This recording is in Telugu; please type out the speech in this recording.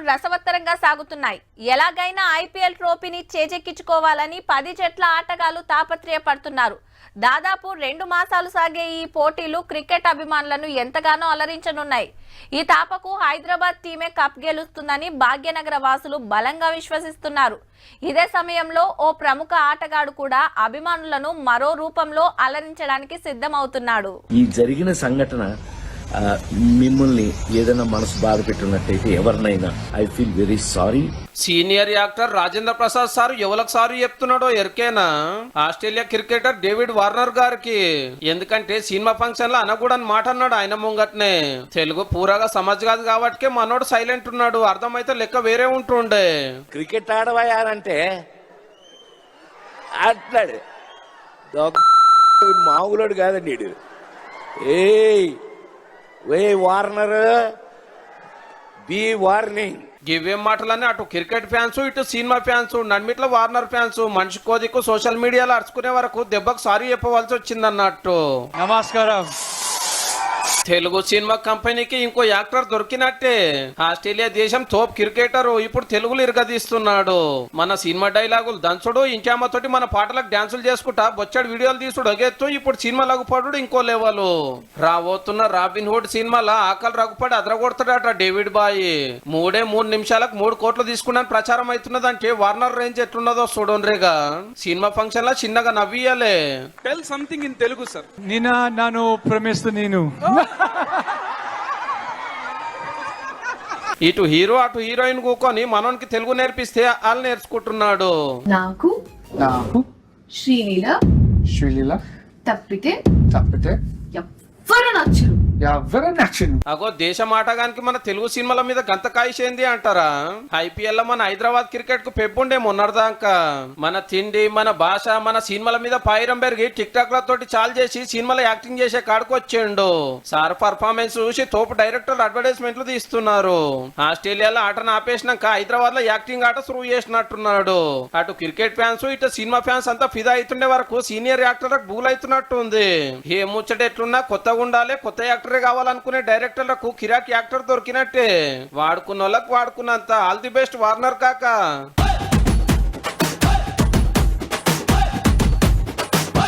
రసవత్తరంగా సాగుతున్నాయి. ఎలాగైనా ఐపీఎల్ ట్రోఫీని చేజెక్కించుకోవాలని 10 జట్ల ఆటగాళ్లు తాపత్రయపడుతున్నారు. దాదాపు 2 మాసాలు సాగే ఈ పోటీలు క్రికెట్ అభిమానులను ఎంతగానో అలరించనున్నాయి. ఈ తాపకు హైదరాబాద్ టీమే కప్ గెలుస్తుందని భాగ్యనగర వాసులు బలంగా విశ్వసిస్తున్నారు. ఇదే సమయంలో ఓ ప్రముఖ ఆటగాడు కూడా అభిమానులను మరో రూపంలో అలరించడానికి సిద్ధమవుతున్నాడు. ఈ జరిగిన సంఘటన మిమ్మల్ని ఏదైనా మనసు బాధ పెట్టినట్టయితే ఎవరినైనా I feel very sorry. Senior actor Rajendra Prasad sir ఎవరికి సారీ చెప్తున్నాడో ఎరికేనా? ఆస్ట్రేలియా క్రికెటర్ డేవిడ్ వార్నర్ గారికి. ఎందుకంటే సినిమా ఫంక్షన్ లో అనకూడని మాట అన్నాడు ఆయన ముంగట్నే. తెలుగు పూరాగా సమజ్ కాదు కాబట్టి మనోడు సైలెంట్ ఉన్నాడు. అర్థమైతే లెక్క వేరే ఉంటుండే. క్రికెట్ ఆడవయారంటే ఆట్లాడు మామూలుడు కాదండి. ఏ వార్నర్ బి వార్నింగ్. ఇవేం మాటలన్నీ అటు క్రికెట్ ఫ్యాన్స్ ఇటు సినిమా ఫ్యాన్స్ నన్మిట్ల వార్నర్ ఫ్యాన్స్ మనిషి కోదికు సోషల్ మీడియాలో అరుచుకునే వరకు దెబ్బకు సారీ చెప్పవలసి వచ్చిందన్నట్టు. నమస్కారం. తెలుగు సినిమా కంపెనీకి ఇంకో యాక్టర్ దొరికినట్టే. ఆస్ట్రేలియా దేశం తోప్ క్రికెటర్ ఇప్పుడు తెలుగులో ఇరగదీస్తున్నాడు. మన సినిమా డైలాగులు దంచుడు, ఇంకేమతోటి మన పాటలకు డాన్సులు చేసుకుంటా బొచ్చడు వీడియోలు తీసుడు ఒగెత్తు. ఇప్పుడు సినిమాలకు పడు ఇంకో లెవెల్. రాబోతున్న రాబిన్ హుడ్ సినిమాలో ఆకలి రగుపడి అదరగొడతాడట డేవిడ్ బాయ్. 3 నిమిషాలకు 3 కోట్లు తీసుకున్నాను ప్రచారం అవుతున్నదంటే వార్నర్ రేంజ్ ఎట్లున్నదో చూడండిగా. సినిమా ఫంక్షన్ లో చిన్నగా నవ్వియాలే. Tell something in Telugu sir. ನಾನು ಪ್ರಮೇಶ ನೀನು. ఇటు హీరో అటు హీరోయిన్ కూకొని మనోనికి తెలుగు నేర్పిస్తే వాళ్ళు నేర్చుకుంటున్నాడు. నాకు శ్రీలీల తప్పితే ఎవ్వరు నచ్చరు. అగో దేశం ఆటగానికి మన తెలుగు సినిమాల మీద గంత కాయిషేంది అంటారా? ఐపీఎల్ లో మన హైదరాబాద్ క్రికెట్ కు పెప్పుండే మొన్నటిదాకా. మన తిండి, మన భాష, మన సినిమాల మీద పాయిరం పెరిగి టిక్ టాక్ తోటి చాలు చేసి సినిమాలో యాక్టింగ్ చేసే కాడికి వచ్చేండు. సార్ పర్ఫార్మెన్స్ చూసి తోపు డైరెక్టర్ అడ్వర్టైజ్మెంట్లు తీస్తున్నారు. ఆస్ట్రేలియాలో ఆటను ఆపేసినాక హైదరాబాద్ లో యాక్టింగ్ ఆట శురువు చేసినట్టున్నాడు. అటు క్రికెట్ ఫ్యాన్స్ ఇటు సినిమా ఫ్యాన్స్ అంతా ఫిదా అవుతుండే వరకు సీనియర్ యాక్టర్ బూలైతున్నట్టుంది. ఏ ముచ్చట ఎట్లున్నా కొత్తగా ఉండాలి, కొత్త యాక్టరే కావాలనుకునే డైరెక్టర్లకు కిరాక్ యాక్టర్ దొరికినట్టే. వాడుకున్న వాళ్ళకు వాడుకున్నంత. ఆల్ ది బెస్ట్ వార్నర్ కాక.